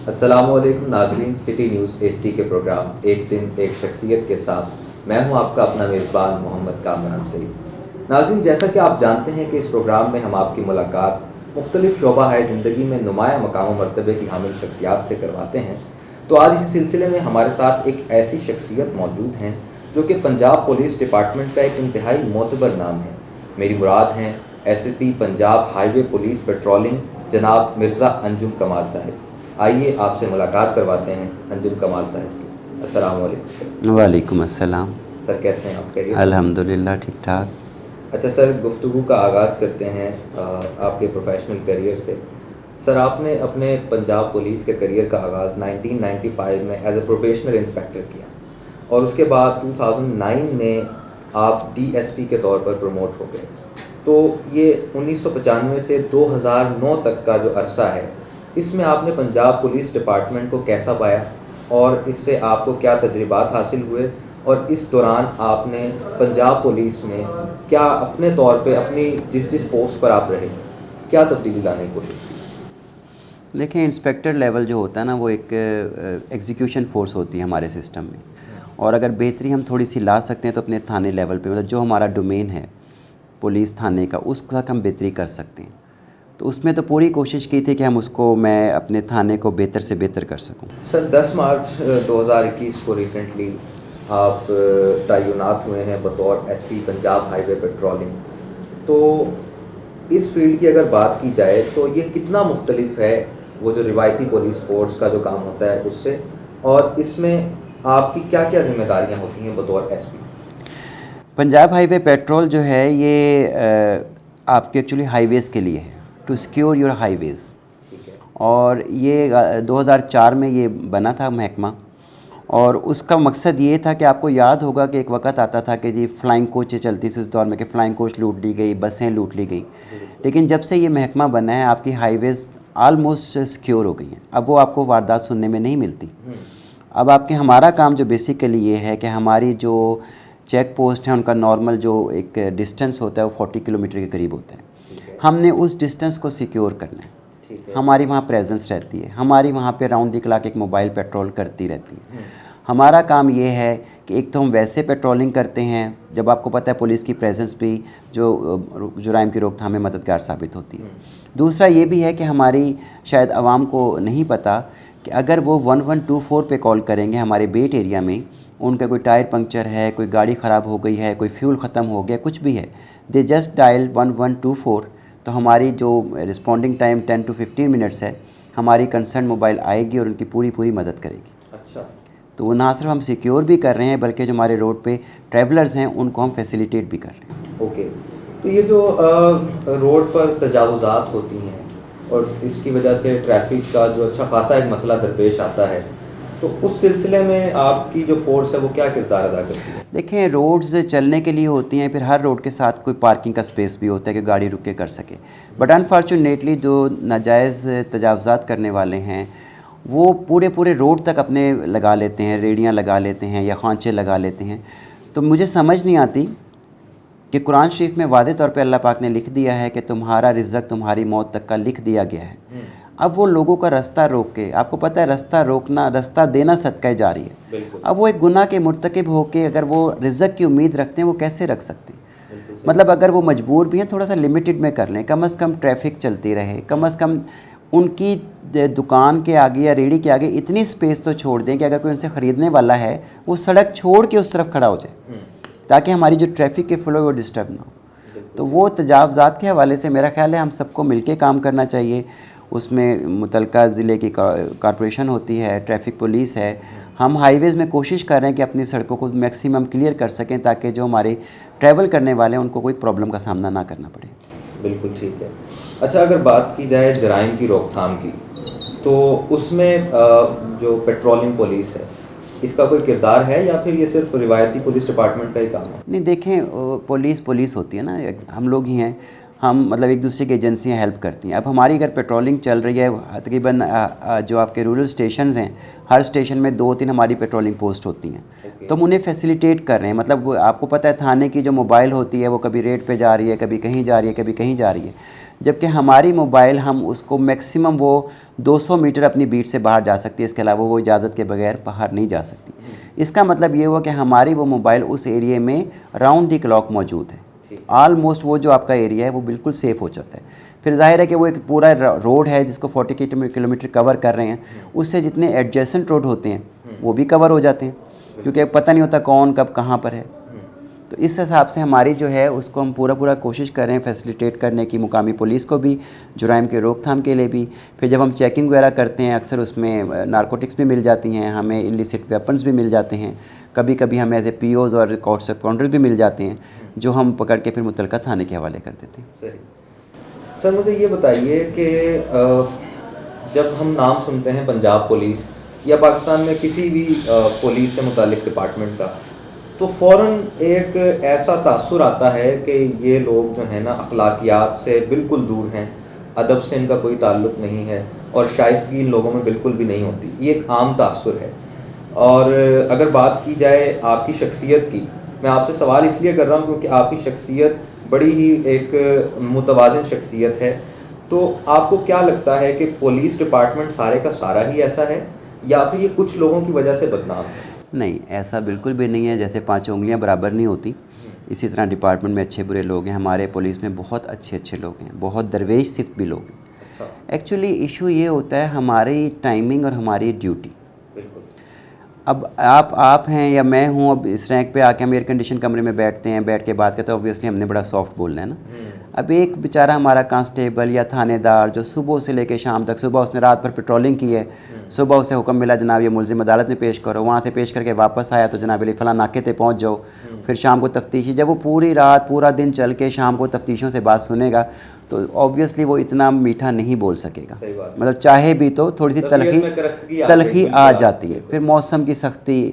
السلام علیکم ناظرین، سٹی نیوز ایچ ڈی کے پروگرام ایک دن ایک شخصیت کے ساتھ میں ہوں آپ کا اپنا میزبان محمد کامران سعید۔ ناظرین، جیسا کہ آپ جانتے ہیں کہ اس پروگرام میں ہم آپ کی ملاقات مختلف شعبہ ہے زندگی میں نمایاں مقام و مرتبے کی حامل شخصیات سے کرواتے ہیں، تو آج اسی سلسلے میں ہمارے ساتھ ایک ایسی شخصیت موجود ہیں جو کہ پنجاب پولیس ڈپارٹمنٹ کا ایک انتہائی معتبر نام ہے۔ میری مراد ہیں S S P Punjab highway police patrolling جناب مرزا انجم کمال صاحب۔ آئیے آپ سے ملاقات کرواتے ہیں انجم کمال صاحب کی۔ السلام علیکم سر۔ وعلیکم السلام۔ سر کیسے ہیں آپ؟ خیریت سے؟ الحمدللہ ٹھیک ٹھاک۔ اچھا سر، گفتگو کا آغاز کرتے ہیں آپ کے پروفیشنل کیریئر سے۔ سر، آپ نے اپنے پنجاب پولیس کے کیریئر کا آغاز 1995 میں ایز اے پروبیشنر انسپیکٹر کیا، اور اس کے بعد 2009 میں آپ ڈی ایس پی کے طور پر پروموٹ ہو گئے۔ تو یہ 1995 سے 2009 تک کا جو عرصہ ہے، اس میں آپ نے پنجاب پولیس ڈپارٹمنٹ کو کیسا پایا اور اس سے آپ کو کیا تجربات حاصل ہوئے، اور اس دوران آپ نے پنجاب پولیس میں کیا اپنے طور پہ اپنی جس پوسٹ پر آپ رہے کیا تبدیلی لانے کی کوشش کی؟ دیکھیں، انسپیکٹر لیول جو ہوتا ہے نا، وہ ایک ایگزیکیوشن فورس ہوتی ہے ہمارے سسٹم میں، اور اگر بہتری ہم تھوڑی سی لا سکتے ہیں تو اپنے تھانے لیول پہ، مطلب جو ہمارا ڈومین ہے پولیس تھانے کا، اس تک ہم بہتری کر سکتے ہیں۔ تو اس میں تو پوری کوشش کی تھی کہ ہم اس کو، میں اپنے تھانے کو بہتر سے بہتر کر سکوں۔ سر، 10 مارچ 2021 کو ریسنٹلی آپ تعینات ہوئے ہیں بطور ایس پی پنجاب ہائی وے پیٹرولنگ۔ تو اس فیلڈ کی اگر بات کی جائے تو یہ کتنا مختلف ہے وہ جو روایتی پولیس فورس کا جو کام ہوتا ہے اس سے، اور اس میں آپ کی کیا کیا ذمہ داریاں ہوتی ہیں بطور ایس پی؟ پنجاب ہائی وے پیٹرول جو ہے یہ آپ کے ایکچولی ہائی ویز کے لیے ہے، ٹو سیکیور یور ہائی ویز، اور یہ 2004 میں یہ بنا تھا محکمہ، اور اس کا مقصد یہ تھا کہ آپ کو یاد ہوگا کہ ایک وقت آتا تھا کہ جی فلائنگ کوچیں چلتی تھی اس دور میں، کہ فلائنگ کوچ لوٹ لی گئی، بسیں لوٹ لی گئی، لیکن جب سے یہ محکمہ بنا ہے آپ کی ہائی ویز آلموسٹ سیکیور ہو گئی ہیں، اب وہ آپ کو واردات سننے میں نہیں ملتی۔ اب آپ کے ہمارا کام جو بیسیکلی یہ ہے کہ ہماری جو چیک پوسٹ ہیں ان کا نارمل جو ایک ڈسٹنس ہوتا ہے وہ 40 کلومیٹر کے قریب ہوتا ہے، ہم نے اس ڈسٹنس کو سیکیور کرنا ہے۔ ہماری وہاں پریزنس رہتی ہے، ہماری وہاں پہ راؤنڈ دی کلاک ایک موبائل پیٹرول کرتی رہتی ہے۔ ہمارا کام یہ ہے کہ ایک تو ہم ویسے پیٹرولنگ کرتے ہیں جب آپ کو پتہ ہے پولیس کی پریزنس بھی جو جرائم کی روک تھام میں مددگار ثابت ہوتی ہے۔ دوسرا یہ بھی ہے کہ ہماری شاید عوام کو نہیں پتہ کہ اگر وہ 1124 پہ کال کریں گے ہمارے بیٹ ایریا میں، ان کا کوئی ٹائر پنکچر ہے، کوئی گاڑی خراب ہو گئی ہے، کوئی فیول ختم ہو گیا، کچھ بھی ہے، دے جسٹ ڈائل 1124، تو ہماری جو رسپونڈنگ ٹائم 10 to 15 منٹس ہے، ہماری کنسرن موبائل آئے گی اور ان کی پوری مدد کرے گی۔ اچھا، تو وہ نہ صرف ہم سیکیور بھی کر رہے ہیں بلکہ جو ہمارے روڈ پہ ٹریولرز ہیں ان کو ہم فیسیلیٹیٹ بھی کر رہے ہیں۔ اوکے، تو یہ جو روڈ پر تجاوزات ہوتی ہیں اور اس کی وجہ سے ٹریفک کا جو اچھا خاصا ایک مسئلہ درپیش آتا ہے، تو اس سلسلے میں آپ کی جو فورس ہے وہ کیا کردار ادا کرتی ہے؟ دیکھیں، روڈز چلنے کے لیے ہوتی ہیں، پھر ہر روڈ کے ساتھ کوئی پارکنگ کا سپیس بھی ہوتا ہے کہ گاڑی رک کے کر سکے، بٹ انفارچونیٹلی جو ناجائز تجاوزات کرنے والے ہیں وہ پورے روڈ تک اپنے لگا لیتے ہیں، ریڑیاں لگا لیتے ہیں یا خوانچے لگا لیتے ہیں۔ تو مجھے سمجھ نہیں آتی کہ قرآن شریف میں واضح طور پہ اللہ پاک نے لکھ دیا ہے کہ تمہارا رزق تمہاری موت تک کا لکھ دیا گیا ہے، اب وہ لوگوں کا رستہ روک کے، آپ کو پتہ ہے رستہ روکنا، رستہ دینا صدقہ جاری ہے، اب وہ ایک گناہ کے مرتکب ہو کے اگر وہ رزق کی امید رکھتے ہیں وہ کیسے رکھ سکتے ہیں؟ مطلب اگر وہ مجبور بھی ہیں تھوڑا سا لمیٹڈ میں کر لیں، کم از کم ٹریفک چلتی رہے، کم از کم ان کی دکان کے آگے یا ریڑھی کے آگے اتنی سپیس تو چھوڑ دیں کہ اگر کوئی ان سے خریدنے والا ہے وہ سڑک چھوڑ کے اس طرف کھڑا ہو جائے، تاکہ ہماری جو ٹریفک کے فلو ہے وہ ڈسٹرب نہ ہو۔ تو وہ تجاوزات کے حوالے سے میرا خیال ہے ہم سب کو مل کے کام کرنا چاہیے۔ اس میں متعلقہ ضلع کی کارپوریشن ہوتی ہے، ٹریفک پولیس ہے، ہم ہائی ویز میں کوشش کر رہے ہیں کہ اپنی سڑکوں کو میکسیمم کلیئر کر سکیں تاکہ جو ہمارے ٹریول کرنے والے ہیں ان کو کوئی پرابلم کا سامنا نہ کرنا پڑے۔ بالکل ٹھیک ہے۔ اچھا، اگر بات کی جائے جرائم کی روک تھام کی، تو اس میں جو پیٹرولنگ پولیس ہے اس کا کوئی کردار ہے یا پھر یہ صرف روایتی پولیس ڈپارٹمنٹ کا ہی کام ہے؟ نہیں، دیکھیں، پولیس ہوتی ہے نا، ہم لوگ ہی ہیں، ہم مطلب ایک دوسرے کی ایجنسیاں ہیلپ کرتی ہیں۔ اب ہماری اگر پیٹرولنگ چل رہی ہے، تقریباً جو آپ کے رورل اسٹیشنز ہیں ہر اسٹیشن میں 2-3 ہماری پیٹرولنگ پوسٹ ہوتی ہیں، تو ہم انہیں فیسیلیٹیٹ کر رہے ہیں۔ مطلب آپ کو پتہ ہے تھانے کی جو موبائل ہوتی ہے وہ کبھی ریڈ پہ جا رہی ہے، کبھی کہیں جا رہی ہے، کبھی کہیں جا رہی ہے، جبکہ ہماری موبائل ہم اس کو میکسیمم وہ 200 میٹر اپنی بیٹ سے باہر جا سکتی ہے، اس کے علاوہ وہ اجازت کے بغیر باہر نہیں جا سکتی۔ اس کا مطلب یہ ہوا کہ ہماری وہ موبائل اس ایریے میں راؤنڈ دی کلاک موجود ہے، آلموسٹ وہ جو آپ کا ایریا ہے وہ بالکل سیف ہو جاتا ہے۔ پھر ظاہر ہے کہ وہ ایک پورا روڈ ہے جس کو 40 کلومیٹر کور کر رہے ہیں، اس سے جتنے ایڈجیسنٹ روڈ ہوتے ہیں وہ بھی کور ہو جاتے ہیں، کیونکہ پتہ نہیں ہوتا کون کب کہاں پر ہے۔ تو اس حساب سے ہماری جو ہے اس کو ہم پورا کوشش کر رہے ہیں فیسیلیٹیٹ کرنے کی، مقامی پولیس کو بھی، جرائم کے روک تھام کے لیے بھی۔ پھر جب ہم چیکنگ وغیرہ کرتے ہیں اکثر اس میں نارکوٹکس بھی مل جاتی ہیں، ہمیں اللیسٹ ویپنز بھی مل جاتے ہیں، کبھی کبھی ہمیں ایز اے پی اوز اور کورٹ سب کاؤنٹر بھی مل جاتے ہیں جو ہم پکڑ کے پھر متعلقہ تھانے کے حوالے کر دیتے ہیں۔ صحیح۔ سر مجھے یہ بتائیے کہ جب ہم نام سنتے ہیں پنجاب پولیس یا پاکستان میں کسی بھی پولیس سے متعلق ڈپارٹمنٹ کا، تو فوراً ایک ایسا تاثر آتا ہے کہ یہ لوگ جو ہیں نا اخلاقیات سے بالکل دور ہیں، ادب سے ان کا کوئی تعلق نہیں ہے، اور شائستگی ان لوگوں میں بالکل بھی نہیں ہوتی۔ یہ ایک عام تاثر ہے۔ اور اگر بات کی جائے آپ کی شخصیت کی، میں آپ سے سوال اس لیے کر رہا ہوں کیونکہ آپ کی شخصیت بڑی ہی ایک متوازن شخصیت ہے، تو آپ کو کیا لگتا ہے کہ پولیس ڈپارٹمنٹ سارے کا سارا ہی ایسا ہے یا پھر یہ کچھ لوگوں کی وجہ سے بدنام ہے؟ نہیں، ایسا بالکل بھی نہیں ہے۔ جیسے 5 انگلیاں برابر نہیں ہوتی، اسی طرح ڈپارٹمنٹ میں اچھے برے لوگ ہیں، ہمارے پولیس میں بہت اچھے لوگ ہیں، بہت درویش صفت بھی لوگ ہیں۔ ایکچولی ایشو یہ ہوتا ہے ہماری ٹائمنگ اور ہماری ڈیوٹی۔ اب آپ ہیں یا میں ہوں، اب اس رینک پہ آ کے ہم ایئر کنڈیشن کمرے میں بیٹھتے ہیں، بیٹھ کے بات کرتے ہیں، اوبویسلی ہم نے بڑا سافٹ بولنا ہے نا۔ اب ایک بیچارہ ہمارا کانسٹیبل یا تھانے دار جو صبح سے لے کے شام تک، صبح اس نے رات بھر پیٹرولنگ کی ہے، صبح اسے حکم ملا جناب یہ ملزم عدالت میں پیش کرو، وہاں سے پیش کر کے واپس آیا تو جناب علی فلاں ناکے تے پہنچ جاؤ، پھر شام کو تفتیشی، جب وہ پوری رات پورا دن چل کے شام کو تفتیشوں سے بات سنے گا تو اوبویسلی وہ اتنا میٹھا نہیں بول سکے گا، مطلب چاہے بھی تو تھوڑی سی تلخی آ جاتی ہے۔ پھر موسم کی سختی،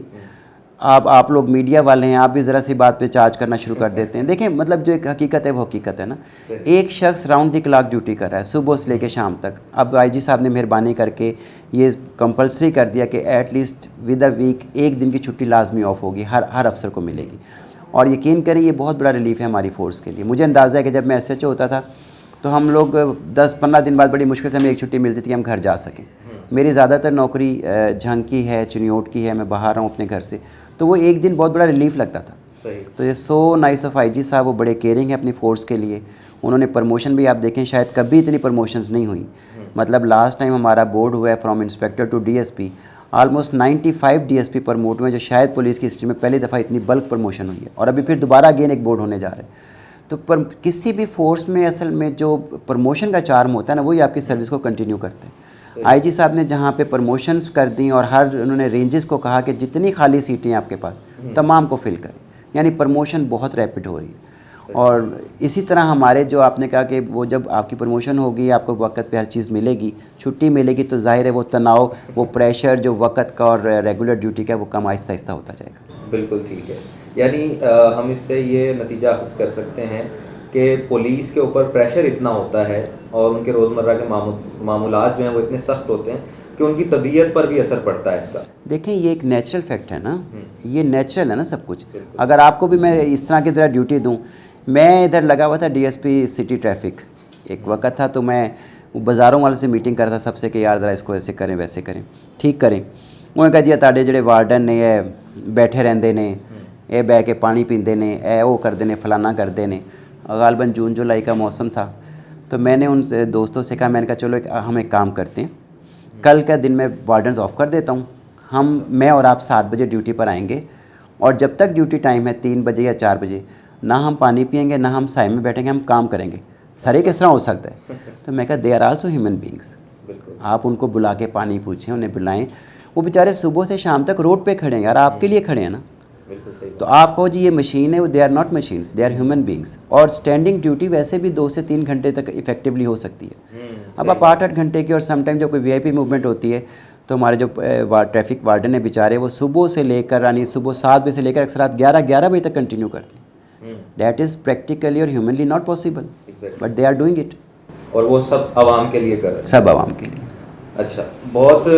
آپ لوگ میڈیا والے ہیں، آپ بھی ذرا سی بات پہ چارج کرنا شروع کر دیتے ہیں۔ دیکھیں مطلب جو ایک حقیقت ہے وہ حقیقت ہے نا، ایک شخص راؤنڈ دی کلاک ڈیوٹی کر رہا ہے صبح سے لے کے شام تک۔ اب آئی جی صاحب نے مہربانی کر کے یہ کمپلسری کر دیا کہ at least with a week ایک دن کی چھٹی لازمی آف ہوگی، ہر افسر کو ملے گی، اور یقین کریں یہ بہت بڑا ریلیف ہے ہماری فورس کے لیے۔ مجھے اندازہ ہے کہ جب میں ایس ایچ او ہوتا تھا تو ہم لوگ 10-15 دن بعد بڑی مشکل سے ہمیں ایک چھٹی ملتی تھی کہ ہم گھر جا سکیں۔ میری زیادہ تر نوکری جھنگ کی ہے، چنیوٹ کی ہے، میں باہر ہوں اپنے گھر سے، تو وہ ایک دن بہت بڑا ریلیف لگتا تھا۔ تو یہ سو نائس آف آئی جی صاحب، وہ بڑے کیئرنگ ہیں اپنی فورس کے لیے۔ انہوں نے پروموشن بھی آپ دیکھیں شاید کبھی اتنی پروموشنز نہیں ہوئیں، مطلب لاسٹ ٹائم ہمارا بورڈ ہوا ہے from inspector to D S P, almost 95 D S P promote ہوئے، جو شاید پولیس کی ہسٹری میں پہلی دفعہ اتنی بلک پروموشن ہوئی ہے، اور ابھی پھر دوبارہ اگین ایک بورڈ ہونے جا رہا ہے۔ تو کسی بھی فورس میں اصل میں جو پروموشن کا چارم ہوتا ہے نا، وہی آپ کی سروس کو کنٹینیو کرتے ہیں۔ آئی جی صاحب نے جہاں پہ پروموشنز کر دیں اور انہوں نے رینجز کو کہا کہ جتنی خالی سیٹیں ہیں آپ کے پاس تمام کو فل کریں، یعنی پروموشن بہت ریپڈ ہو رہی ہے۔ اور اسی طرح ہمارے جو آپ نے کہا کہ وہ جب آپ کی پروموشن ہوگی، آپ کو وقت پہ ہر چیز ملے گی، چھٹی ملے گی، تو ظاہر ہے وہ تناؤ، وہ پریشر جو وقت کا اور ریگولر ڈیوٹی کا، وہ کم آہستہ آہستہ ہوتا جائے گا۔ بالکل ٹھیک ہے، یعنی ہم اس سے یہ نتیجہ اخذ کر سکتے ہیں کہ پولیس کے اوپر پریشر اتنا ہوتا ہے اور ان کے روزمرہ کے معمولات جو ہیں وہ اتنے سخت ہوتے ہیں کہ ان کی طبیعت پر بھی اثر پڑتا ہے اس کا۔ دیکھیں یہ ایک نیچرل فیکٹ ہے نا، یہ نیچرل ہے نا سب کچھ۔ اگر آپ کو بھی میں اس طرح کی ذرا ڈیوٹی دوں، میں ادھر لگا ہوا تھا ڈی ایس پی سٹی ٹریفک، ایک وقت تھا تو میں بازاروں والوں سے میٹنگ کرتا سب سے کہ یار ذرا اس کو ایسے کریں ویسے کریں، ٹھیک کریں۔ انہوں نے کہا جی تاڑے جڑے وارڈن نے یہ بیٹھے رہندے نے، اے بہ کے پانی پیندے نے، اے وہ کردے نے، فلانا کردے نے۔ غالباً جون جولائی کا موسم تھا، تو میں نے ان سے دوستوں سے کہا، میں نے کہا چلو ہم ایک کام کرتے ہیں، کل کا دن میں وارڈنز آف کر دیتا ہوں، میں اور آپ 7 بجے ڈیوٹی پر آئیں گے، اور جب تک ڈیوٹی ٹائم ہے 3 بجے یا 4 بجے، نہ ہم پانی پئیں گے، نہ ہم سائے میں بیٹھیں گے، ہم کام کریں گے۔ سر یہ کس طرح ہو سکتا ہے؟ تو میں کہا they are also human beings, آپ ان کو بلا کے پانی پوچھیں، انہیں بلائیں، وہ بیچارے صبح سے شام تک روڈ پہ کھڑے ہیں یار، آپ کے لیے کھڑے ہیں نا۔ تو آپ کہو جی یہ مشین ہے، they are not machines, they are human beings. اور اسٹینڈنگ ڈیوٹی ویسے بھی 2 سے 3 گھنٹے تک افیکٹولی ہو سکتی ہے۔ اب آپ 8-8 گھنٹے کی، اور سم ٹائم جب کوئی وی آئی پی موومنٹ ہوتی ہے تو ہمارے جو ٹریفک وارڈن ہیں بیچارے، وہ صبح سے لے کر یعنی صبح 7 بجے سے لے کر اکثر رات 11 بجے تک کنٹینیو کرتے ہیں۔ دیٹ از پریکٹیکلی اور humanly not possible, but they are doing it, اور وہ سب عوام کے لیے کر رہے ہیں۔ سب عوام کے لیے۔ اچھا، بہت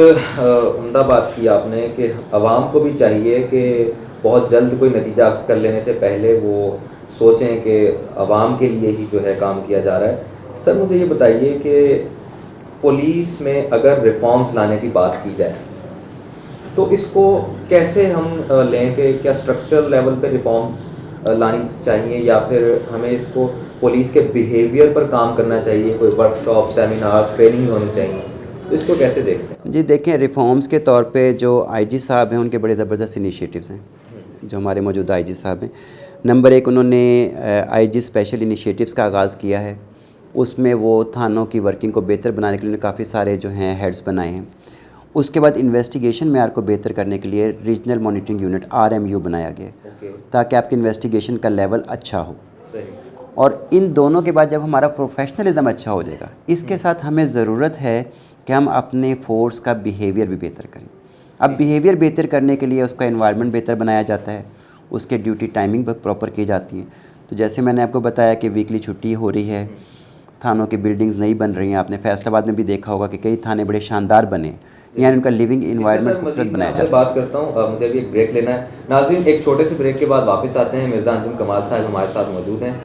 عمدہ بات کی آپ نے کہ عوام کو بھی چاہیے کہ بہت جلد کوئی نتیجہ اخذ کر لینے سے پہلے وہ سوچیں کہ عوام کے لیے ہی جو ہے کام کیا جا رہا ہے۔ سر مجھے یہ بتائیے کہ پولیس میں اگر ریفارمز لانے کی بات کی جائے تو اس کو کیسے ہم لیں کہ کیا اسٹرکچرل لیول پہ ریفارمز لانی چاہیے یا پھر ہمیں اس کو پولیس کے بیہیویئر پر کام کرنا چاہیے, کوئی ورک شاپ, سیمینارز, ٹریننگ ہونی چاہیے, تو اس کو کیسے دیکھتے ہیں؟ جی دیکھیں, ریفارمز کے طور پہ جو آئی جی صاحب ہیں ان کے بڑے زبردست انیشیٹوز ہیں جو ہمارے موجودہ آئی جی صاحب ہیں. نمبر 1 انہوں نے آئی جی اسپیشل انیشیٹوز کا آغاز کیا ہے. اس میں وہ تھانوں کی ورکنگ کو بہتر بنانے کے لیے کافی سارے جو ہیں ہیڈز بنائے ہیں. اس کے بعد انویسٹیگیشن معیار کو بہتر کرنے کے لیے ریجنل مانیٹرنگ یونٹ RMU بنایا گیا تاکہ آپ کی انویسٹیگیشن کا لیول اچھا ہو. اور ان دونوں کے بعد جب ہمارا پروفیشنلزم اچھا ہو جائے گا, اس کے ساتھ ہمیں ضرورت ہے کہ ہم اپنے فورس کا بیہیویئر بھی بہتر کریں. اب بیہیویئر بہتر کرنے کے لیے اس کا انوائرمنٹ بہتر بنایا جاتا ہے, اس کے ڈیوٹی ٹائمنگ پراپر کی جاتی ہیں. تو جیسے میں نے آپ کو بتایا کہ ویکلی چھٹی ہو رہی ہے, تھانوں کی بلڈنگز نہیں بن رہی ہیں. آپ نے فیصل آباد میں بھی دیکھا ہوگا کہ کئی تھانے بڑے شاندار بنے, یعنی ان کا لیونگ انوائرمنٹ خوبصورت بنایا جاتا ہے. بات کرتا ہوں, مجھے بھی ایک بریک لینا ہے. ناظرین ایک چھوٹے سے بریک کے بعد واپس آتے ہیں. مرزا انجم کمال صاحب ہمارے ساتھ موجود ہیں.